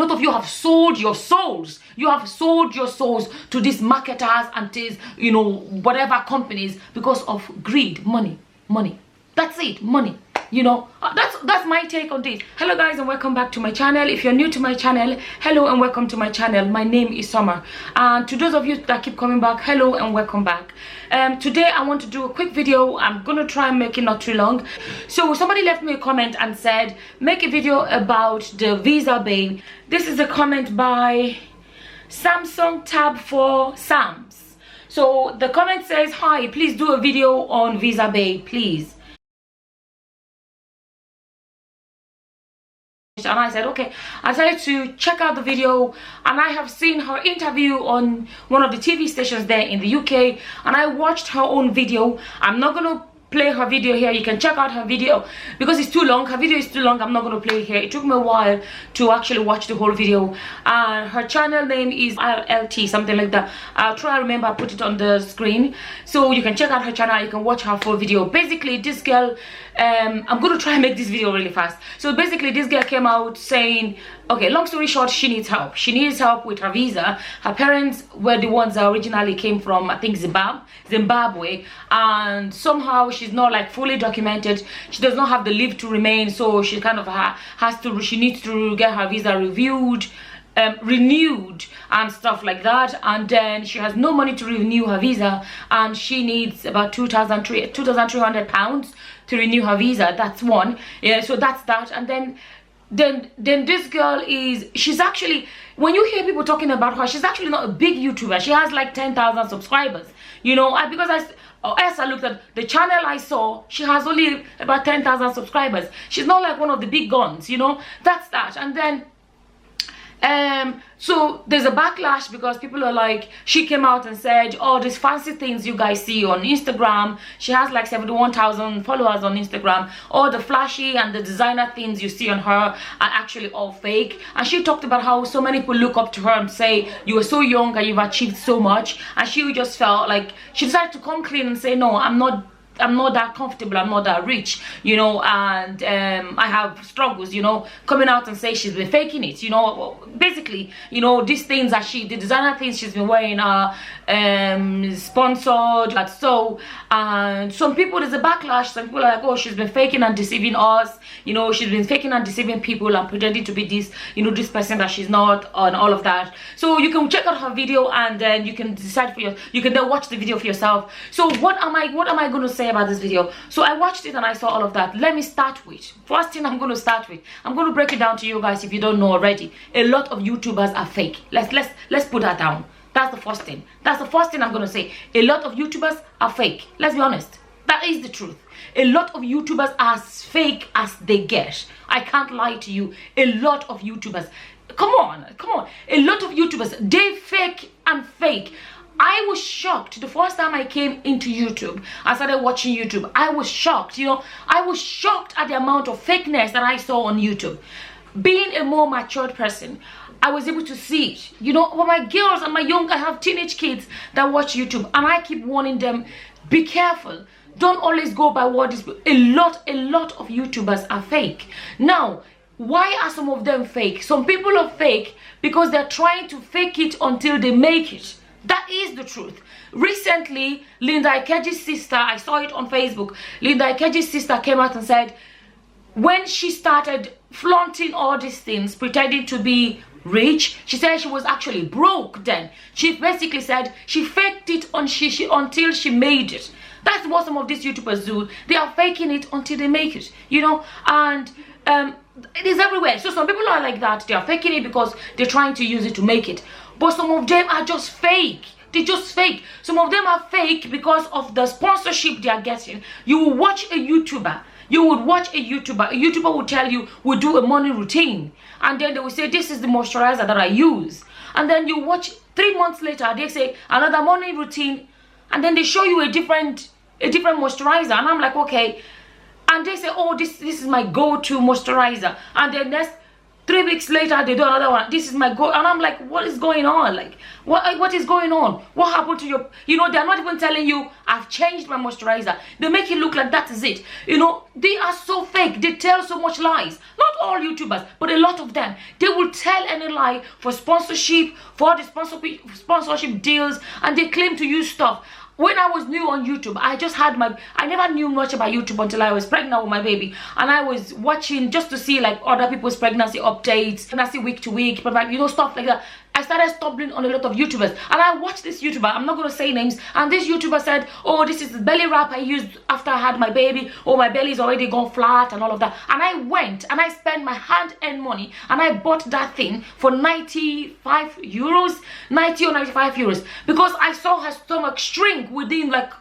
lot of you have sold your souls. You have sold your souls to these marketers and these, you know, whatever companies because of greed, money. That's it, money. You know, that's my take on this. Hello guys, and welcome back to my channel. If you're new to my channel, hello and welcome to my channel. My name is Summer, and to those of you that keep coming back, hello and welcome back. Today I want to do a quick video. I'm gonna try and make it not too long. So somebody left me a comment and said make a video about the Visa Babe. This is a comment by Samsung Tab for Sams. So the comment says, hi, please do a video on Visa Babe, please. And I said, okay. I decided to check out the video, and I have seen her interview on one of the TV stations there in the UK, and I watched her own video. I'm not gonna play her video here. You can check out her video because it's too long. Her video is too long. I'm not going to play it here. It took me a while to actually watch the whole video. Her channel name is RLT, something like that. I'll try to remember, put it on the screen so you can check out her channel. You can watch her full video. Basically, this girl, I'm going to try and make this video really fast. So basically, this girl came out saying, okay, long story short, she needs help. She needs help with her visa. Her parents were the ones that originally came from, I think, Zimbabwe, and somehow she's not like fully documented. She does not have the leave to remain, so she kind of she needs to get her visa reviewed, renewed and stuff like that. And then she has no money to renew her visa, and she needs about 2,300 pounds to renew her visa. That's one. Yeah, so that's that. And then this girl she's actually, when you hear people talking about her, she's actually not a big YouTuber. She has like 10,000 subscribers, you know. As I looked at the channel I saw, she has only about 10,000 subscribers. She's not like one of the big guns, you know. That's that. And then so there's a backlash because people are like, she came out and said, oh, these fancy things you guys see on Instagram, she has like 71,000 followers on Instagram, all the flashy and the designer things you see on her are actually all fake. And she talked about how so many people look up to her and say, you were so young and you've achieved so much. And she just felt like she decided to come clean and say, no, I'm not that comfortable, I'm not that rich, you know, and I have struggles, you know. Coming out and say she's been faking it, you know. Basically, you know, these things that the designer things she's been wearing are sponsored, like so. And some people, there's a backlash. Some people are like, oh, she's been faking and deceiving us, you know, she's been faking and deceiving people and pretending to be this, you know, this person that she's not, and all of that. So you can check out her video, and then you can decide you can then watch the video for yourself. So what am I going to say about this video? So I watched it and I saw all of that. Let me start with, first thing I'm going to break it down to you guys if you don't know already. A lot of YouTubers are fake. Let's put that down. That's the first thing. That's the first thing I'm going to say. A lot of YouTubers are fake. Let's be honest. That is the truth. A lot of YouTubers are as fake as they get. I can't lie to you. A lot of YouTubers, come on. A lot of YouTubers, they fake and fake. I was shocked the first time I came into YouTube. I started watching YouTube. I was shocked, you know. I was shocked at the amount of fakeness that I saw on YouTube. Being a more matured person, I was able to see it, you know. But my girls and I have teenage kids that watch YouTube, and I keep warning them, be careful. Don't always go by what is. A lot of YouTubers are fake. Now, why are some of them fake? Some people are fake because they're trying to fake it until they make it. That is the truth. Recently, Linda Ikeji's sister, I saw it on Facebook, Linda Ikeji's sister came out and said when she started flaunting all these things, pretending to be rich, she said she was actually broke then. She basically said she faked it until she made it. That's what some of these YouTubers do. They are faking it until they make it, you know. And it is everywhere. So some people are like that. They are faking it because they're trying to use it to make it. But some of them are just fake. They just fake. Some of them are fake because of the sponsorship they are getting. You will watch a YouTuber. You would watch a YouTuber. A YouTuber will tell you, we'll do a morning routine. And then they will say, this is the moisturizer that I use. And then you watch 3 months later, they say another morning routine. And then they show you a different moisturizer. And I'm like, okay. And they say, oh, this is my go-to moisturizer. And then next 3 weeks later, they do another one. This is my goal. And I'm like, what is going on? Like, what is going on? What happened to your, you know, they're not even telling you, I've changed my moisturizer. They make it look like that is it. You know, they are so fake. They tell so much lies. Not all YouTubers, but a lot of them. They will tell any lie for sponsorship, for the sponsorship deals, and they claim to use stuff. When I was new on YouTube, I never knew much about YouTube until I was pregnant with my baby. And I was watching just to see like other people's pregnancy updates, pregnancy week to week, you know, stuff like that. I started stumbling on a lot of YouTubers. And I watched this YouTuber, I'm not going to say names, and this YouTuber said, oh, this is the belly wrap I used after I had my baby. Oh, my belly's already gone flat and all of that. And I went and I spent my hand-earned money and I bought that thing for 95 euros, 90 or 95 euros, because I saw her stomach shrink within like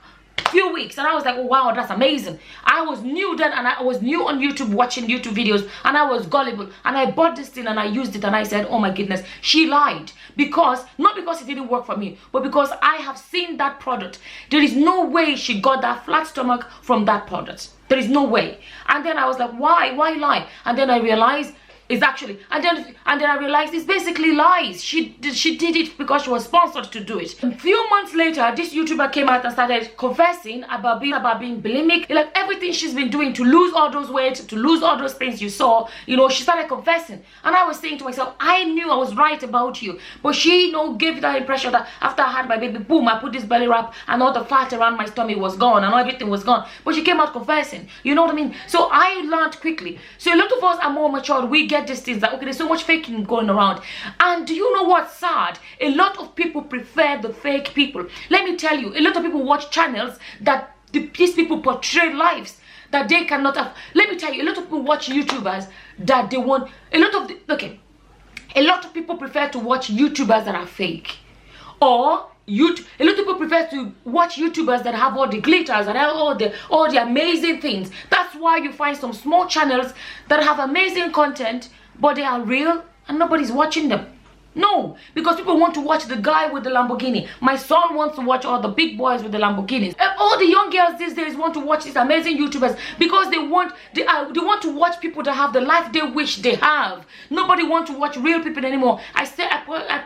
few weeks, and I was like, oh wow, that's amazing. I was new then, and I was new on YouTube, watching YouTube videos, and I was gullible, and I bought this thing and I used it, and I said, oh my goodness, she lied. Because not because it didn't work for me, but because I have seen that product. There is no way she got that flat stomach from that product. There is no way. And then I was like, why lie? And then I realized it's actually, and then I realized it's basically lies. She did it because she was sponsored to do it. A few months later, this YouTuber came out and started confessing about being bulimic, like everything she's been doing to lose all those weight, to lose all those things you saw. You know, she started confessing, and I was saying to myself, I knew I was right about you, but she, you know, gave that impression that after I had my baby, boom, I put this belly wrap and all the fat around my stomach was gone and everything was gone. But she came out confessing. You know what I mean? So I learned quickly. So a lot of us are more matured. We get these things that, okay, there's so much faking going around. And do you know what's sad? A lot of people prefer the fake people. Let me tell you, a lot of people watch channels that these people portray lives that they cannot have. Let me tell you, a lot of people watch YouTubers that they want, a lot of people prefer to watch YouTubers that are fake. Or a lot of people prefer to watch YouTubers that have all the glitters and all the amazing things. That's why you find some small channels that have amazing content, but they are real and nobody's watching them. No, because people want to watch the guy with the Lamborghini. My son wants to watch all the big boys with the Lamborghinis. And all the young girls these days want to watch these amazing YouTubers because they want to watch people that have the life they wish they have. Nobody wants to watch real people anymore. I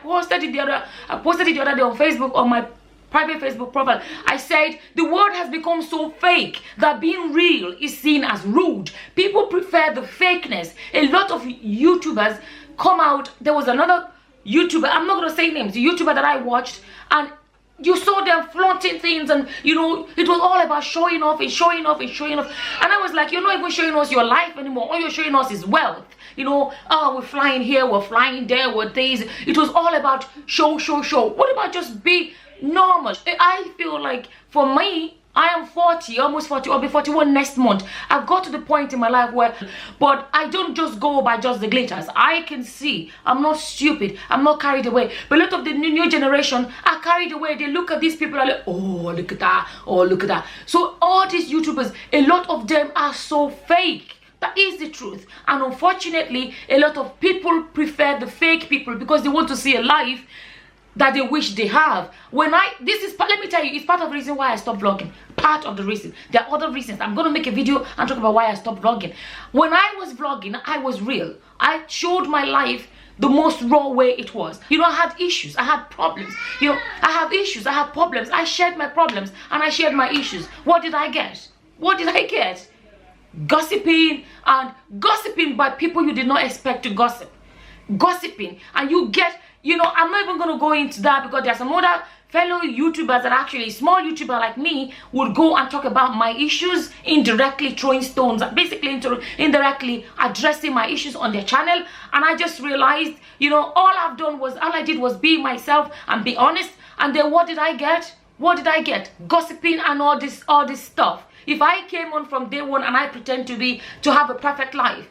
posted it the other day on Facebook, on my private Facebook profile. I said the world has become so fake that being real is seen as rude. People prefer the fakeness. A lot of YouTubers come out. There was another YouTuber, I'm not going to say names, the YouTuber that I watched, and you saw them flaunting things, and you know, it was all about showing off and showing off and showing off. And I was like, you're not even showing us your life anymore. All you're showing us is wealth. You know, oh, we're flying here, we're flying there, we're this. It was all about show. What about just be normal? I feel like for me, I am 40, almost 40, I'll be 41 next month. I've got to the point in my life where, but I don't just go by just the glitters. I can see, I'm not stupid, I'm not carried away. But a lot of the new generation are carried away. They look at these people and like, oh, look at that, oh, look at that. So all these YouTubers, a lot of them are so fake. That is the truth. And unfortunately, a lot of people prefer the fake people because they want to see a life that they wish they have. Let me tell you, it's part of the reason why I stopped vlogging. Part of the reason. There are other reasons. I'm going to make a video and talk about why I stopped vlogging. When I was vlogging, I was real. I showed my life the most raw way it was. You know, I had issues, I had problems. You know, I have issues, I have problems. I shared my problems and I shared my issues. What did I get? What did I get? Gossiping, and gossiping by people you did not expect to gossip. Gossiping, and you get, you know, I'm not even going to go into that because there's some other fellow YouTubers that actually, small YouTuber like me, would go and talk about my issues, indirectly throwing stones, basically indirectly addressing my issues on their channel. And I just realized, you know, all I did was be myself and be honest. And then what did I get? What did I get? Gossiping and all this stuff. If I came on from day one and I pretend to have a perfect life,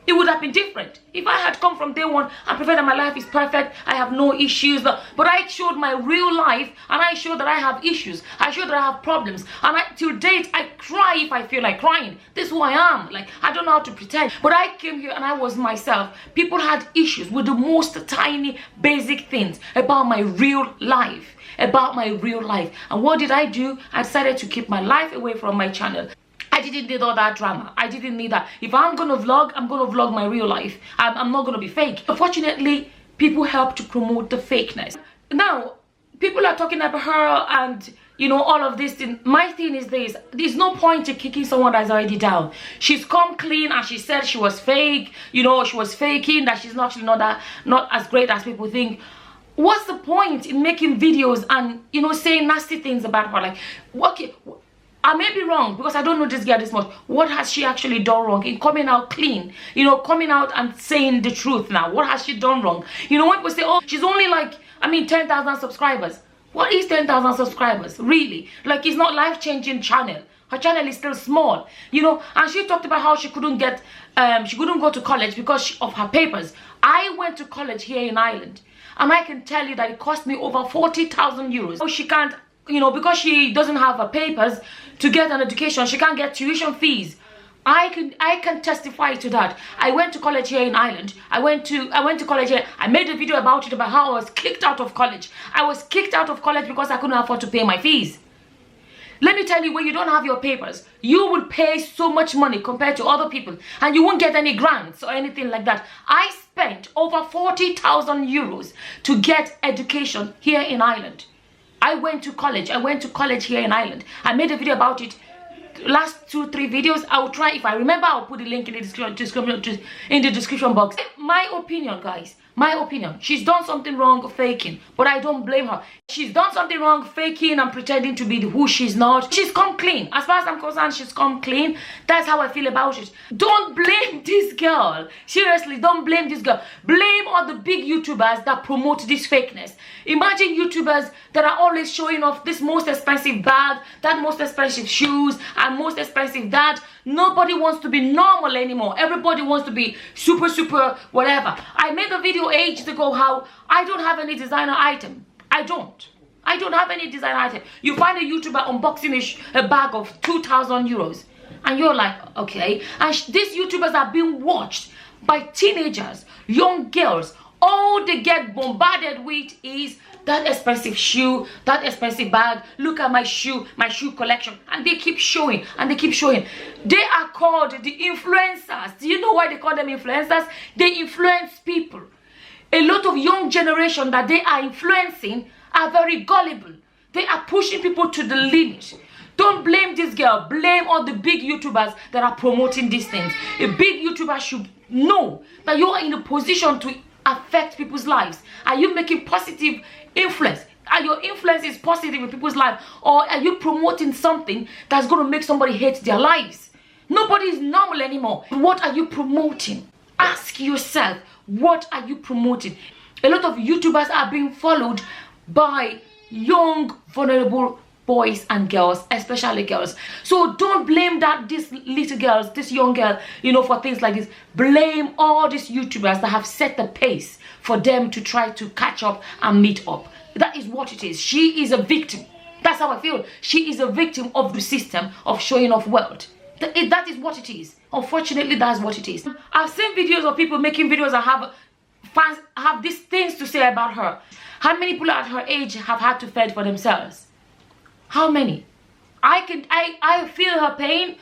it would have been different. If I had come from day one and pretend that my life is perfect, I have no issues, but I showed my real life and I showed that I have issues. I showed that I have problems, and till date I cry if I feel like crying. This is who I am. Like, I don't know how to pretend, but I came here and I was myself. People had issues with the most tiny basic things about my real life. And what did I do? I decided to keep my life away from my channel. I I didn't need all that drama. I didn't need that. If I'm gonna vlog, I'm gonna vlog my real life. I'm not gonna be fake. Unfortunately, people help to promote the fakeness. Now, people are talking about her and, you know, all of this thing. My thing is this: there's no point in kicking someone that's already down. She's come clean and she said she was fake, you know, she was faking, that she's actually not as great as people think. What's the point in making videos and, you know, saying nasty things about her? Like, okay, I may be wrong because I don't know this girl this much. What has she actually done wrong in coming out clean? You know, coming out and saying the truth now. What has she done wrong? You know, when people say, oh, she's only like, 10,000 subscribers. What is 10,000 subscribers? Really? Like, it's not life-changing channel. Her channel is still small, you know. And she talked about how she couldn't get, she couldn't go to college because of her papers. I went to college here in Ireland, and I can tell you that it cost me over 40,000 euros. So she can't, you know, because she doesn't have her papers to get an education, she can't get tuition fees. I can testify to that. I went to college here in Ireland. I went to college here. I made a video about it, about how I was kicked out of college. I was kicked out of college because I couldn't afford to pay my fees. Let me tell you, when you don't have your papers, you would pay so much money compared to other people, and you won't get any grants or anything like that. I spent over 40,000 euros to get education here in Ireland. I went to college here in Ireland. I made a video about it. Last 2-3 videos, I'll try, if I remember, I'll put the link in the description box. My opinion, guys, my opinion, she's done something wrong faking, but I don't blame her. She's done something wrong faking and pretending to be who she's not. She's come clean. As far as I'm concerned, she's come clean. That's how I feel about it. Don't blame this girl. Seriously, don't blame this girl. Blame all the big YouTubers that promote this fakeness. Imagine YouTubers that are always showing off this most expensive bag, that most expensive shoes, and most expensive that. Nobody wants to be normal anymore. Everybody wants to be super whatever. I made a video ages ago how I don't have any designer item. I don't have any designer item. You find a YouTuber unboxing a bag of 2,000 euros, and you're like, okay. And these YouTubers are being watched by teenagers, young girls. All they get bombarded with is that expensive shoe, that expensive bag. Look at my shoe collection. And they keep showing and they keep showing. They are called the influencers. Do you know why they call them influencers? They influence people. A lot of young generation that they are influencing are very gullible. They are pushing people to the limit. Don't blame this girl. Blame all the big YouTubers that are promoting these things. A big YouTuber should know that you are in a position to affect people's lives. Are you making positive influence? Are your influence is positive in people's lives? Or are you promoting something that's going to make somebody hate their lives? Nobody is normal anymore. What are you promoting? Ask yourself, what are you promoting? A lot of YouTubers are being followed by young, vulnerable boys and girls, especially girls. So don't blame these little girls, this young girl, you know, for things like this. Blame all these YouTubers that have set the pace for them to try to catch up and meet up. That is what it is. She is a victim. That's how I feel. She is a victim of the system of showing off wealth. That is what it is. Unfortunately, that's what it is. I've seen videos of people making videos that have these things to say about her. How many people at her age have had to fend for themselves? How many? I feel her pain.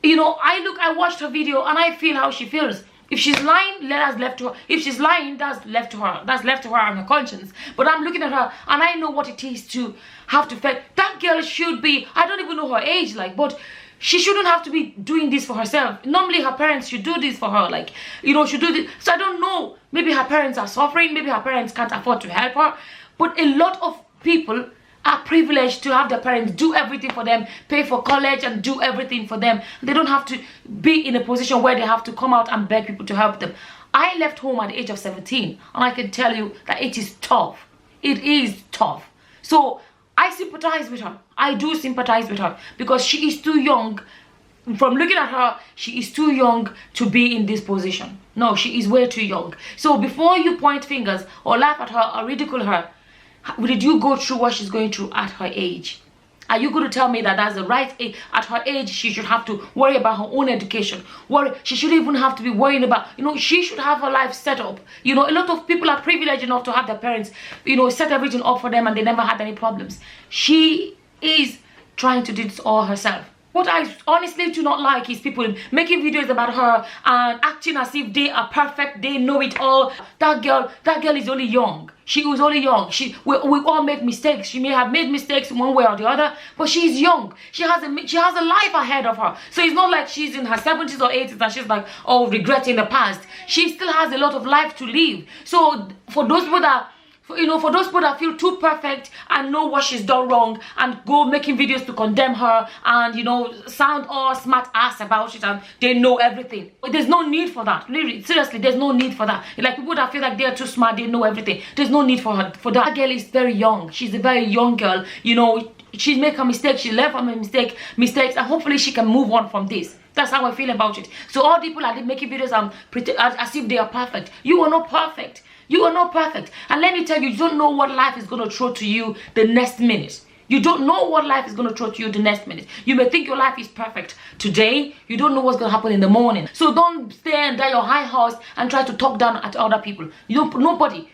You know, I watched her video and I feel how she feels. If she's lying, that's left to her. If she's lying, that's left to her. That's left to her on her conscience. But I'm looking at her and I know what it is to have to fend. That girl should be, I don't even know her age, like, but she shouldn't have to be doing this for herself. Normally her parents should do this for her, like, you know, should do this. So I don't know, maybe her parents are suffering, maybe her parents can't afford to help her. But a lot of people are privileged to have their parents do everything for them, pay for college and do everything for them. They don't have to be in a position where they have to come out and beg people to help them. I left home at the age of 17 and I can tell you that it is tough. It is tough. So I sympathize with her. I do sympathize with her because she is too young. From looking at her, she is too young to be in this position. No, she is way too young. So before you point fingers or laugh at her or ridicule her, did you go through what she's going through at her age? Are you going to tell me that that's the right age? At her age, she should have to worry about her own education. She shouldn't even have to be worrying about, you know, she should have her life set up. You know, a lot of people are privileged enough to have their parents, you know, set everything up for them and they never had any problems. She is trying to do this all herself. What I honestly do not like is people making videos about her and acting as if they are perfect, they know it all. That girl is only young. She was only young. We all make mistakes. She may have made mistakes one way or the other, but she's young. She has a life ahead of her. So it's not like she's in her 70s or 80s and she's like, oh, regretting the past. She still has a lot of life to live. So for those people that for those people that feel too perfect and know what she's done wrong and go making videos to condemn her and sound all smart ass about it and they know everything, there's no need for that. Really, seriously, there's no need for that. Like people that feel like they're too smart, they know everything, there's no need for that. That girl is very young. She's a very young girl. She make a mistake, she learned from her mistakes, and hopefully she can move on from this. That's how I feel about it. So all people are making videos and pretend as if they are perfect. You are not perfect. You are not perfect. And let me tell you, you don't know what life is going to throw to you the next minute. You don't know what life is going to throw to you the next minute. You may think your life is perfect today. You don't know what's going to happen in the morning. So don't stay under your high horse and try to talk down at other people. Nobody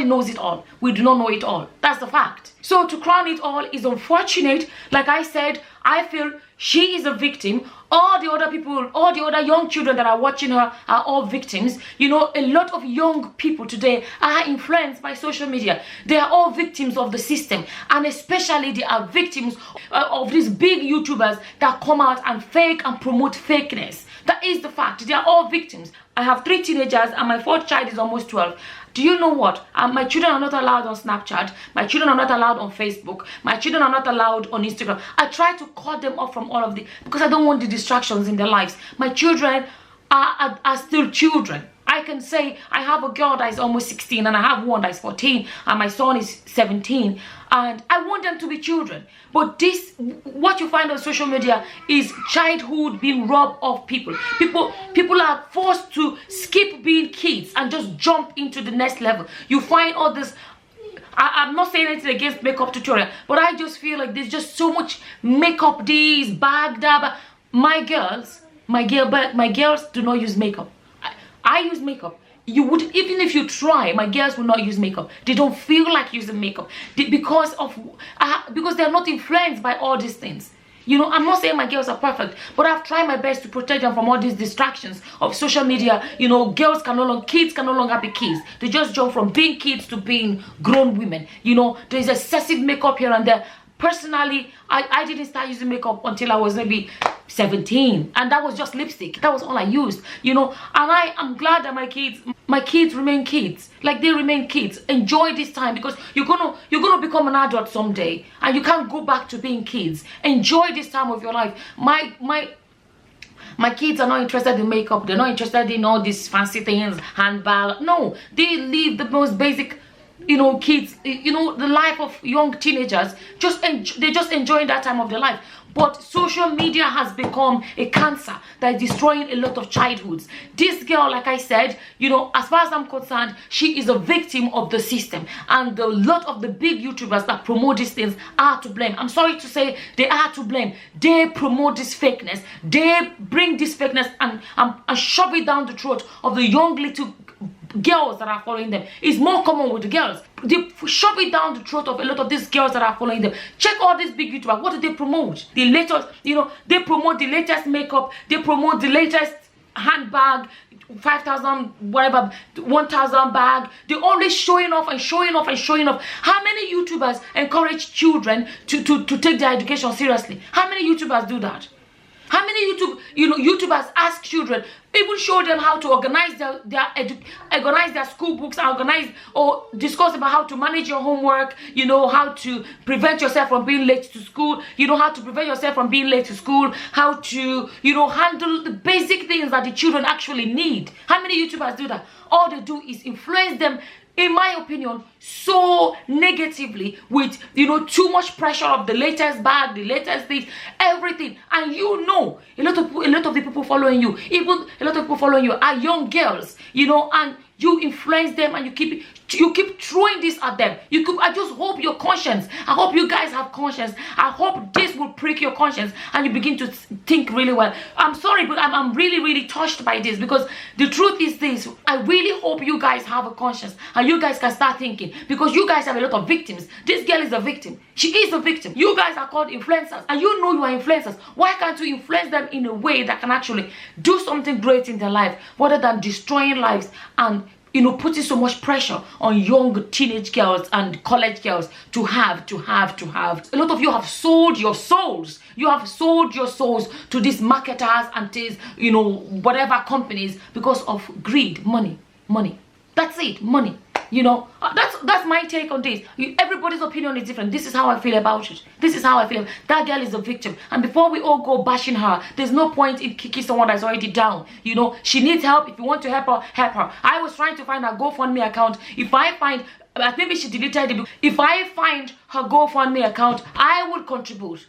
knows it all. We do not know it all. That's the fact. So to crown it all is unfortunate. Like I said, I feel she is a victim. All the other people, all the other young children that are watching her are all victims. A lot of young people today are influenced by social media. They are all victims of the system, and especially they are victims of these big YouTubers that come out and fake and promote fakeness. That is the fact. They are all victims. I have 3 teenagers and my 4th child is almost 12. Do you know what? My children are not allowed on Snapchat. My children are not allowed on Facebook. My children are not allowed on Instagram. I try to cut them off from all of this because I don't want the distractions in their lives. My children are still children. I can say I have a girl that is almost 16 and I have one that is 14 and my son is 17, and I want them to be children. But what you find on social media is childhood being robbed of people. People are forced to skip being kids and just jump into the next level. You find all this. I'm not saying anything against makeup tutorial, but I just feel like there's just so much makeup, these bagged up. My girls do not use makeup. I use makeup. You would, even if you try, my girls will not use makeup. They don't feel like using makeup because they're not influenced by all these things. I'm not saying my girls are perfect, but I've tried my best to protect them from all these distractions of social media. Kids can no longer be kids. They just jump from being kids to being grown women. There's excessive makeup here and there. Personally, I didn't start using makeup until I was maybe 17, and that was just lipstick. That was all I used, and I am glad that my kids remain kids. Like, they remain kids. Enjoy this time, because you're gonna become an adult someday and you can't go back to being kids. Enjoy this time of your life. My kids are not interested in makeup. They're not interested in all these fancy things, handbag. No, they live the most basic kids, the life of young teenagers. They're just enjoying that time of their life. But social media has become a cancer that is destroying a lot of childhoods. This girl, like I said, as far as I'm concerned, she is a victim of the system, and a lot of the big YouTubers that promote these things are to blame. I'm sorry to say, they are to blame. They promote this fakeness. They bring this fakeness and shove it down the throat of the young little girls that are following them. It's more common with the girls. They shove it down the throat of a lot of these girls that are following them. Check all these big YouTubers. What do they promote? The latest, they promote the latest makeup. They promote the latest handbag, 5,000 whatever, 1,000 bag. They're always showing off and showing off and showing off. How many YouTubers encourage children to take their education seriously? How many YouTubers do that? How many YouTubers ask children, even show them how to organize their school books, organize or discuss about how to manage your homework, how to prevent yourself from being late to school, how to prevent yourself from being late to school, how to, handle the basic things that the children actually need. How many YouTubers do that? All they do is influence them, in my opinion, so negatively with, too much pressure of the latest bag, the latest things, everything. And a lot of the people following you, even a lot of people following you are young girls, and you influence them and you keep throwing this at them. I just hope your conscience, I hope you guys have conscience. I hope this will prick your conscience and you begin to think really well. I'm sorry, but I'm really, really touched by this, because the truth is this. I really hope you guys have a conscience and you guys can start thinking, because you guys have a lot of victims. This girl is a victim. She is a victim. You guys are called influencers, and you know you are influencers. Why can't you influence them in a way that can actually do something great in their life, rather than destroying lives and putting so much pressure on young teenage girls and college girls to have. A lot of you have sold your souls. You have sold your souls to these marketers and these, whatever companies, because of greed, money. That's it, money. That's my take on this. Everybody's opinion is different. This is how I feel about it. That girl is a victim, and before we all go bashing her, there's no point in kicking someone that's already down. She needs help. If you want to help her, help her. I was trying to find her GoFundMe account. If I find, maybe she deleted it. If I find her GoFundMe account, I will contribute.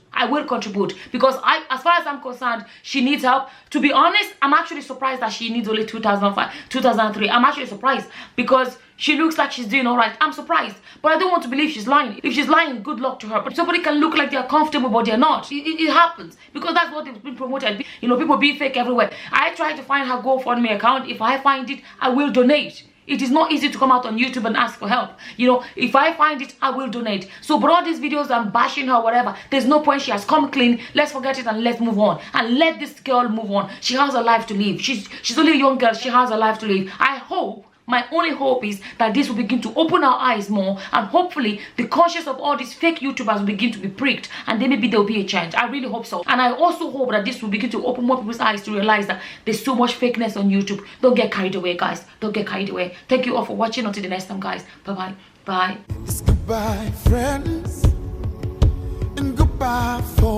Because as far as I'm concerned, she needs help. To be honest, I'm actually surprised that she needs only 2005, 2003. I'm actually surprised, because she looks like she's doing all right. I'm surprised, but I don't want to believe she's lying. If she's lying, good luck to her. But somebody can look like they're comfortable, but they're not. It happens, because that's what they've been promoted. People be fake everywhere. I try to find her GoFundMe account. If I find it, I will donate. It is not easy to come out on YouTube and ask for help. If I find it, I will donate. So, but all these videos, I'm bashing her, whatever, there's no point. She has come clean. Let's forget it and let's move on. And let this girl move on. She has a life to live. She's only a young girl. She has a life to live. My only hope is that this will begin to open our eyes more, and hopefully the conscience of all these fake YouTubers will begin to be pricked, and then maybe there will be a change. I really hope so. And I also hope that this will begin to open more people's eyes to realize that there's so much fakeness on YouTube. Don't get carried away, guys. Don't get carried away. Thank you all for watching. Until the next time, guys. Bye-bye. Bye. It's goodbye, friends, and goodbye, folks.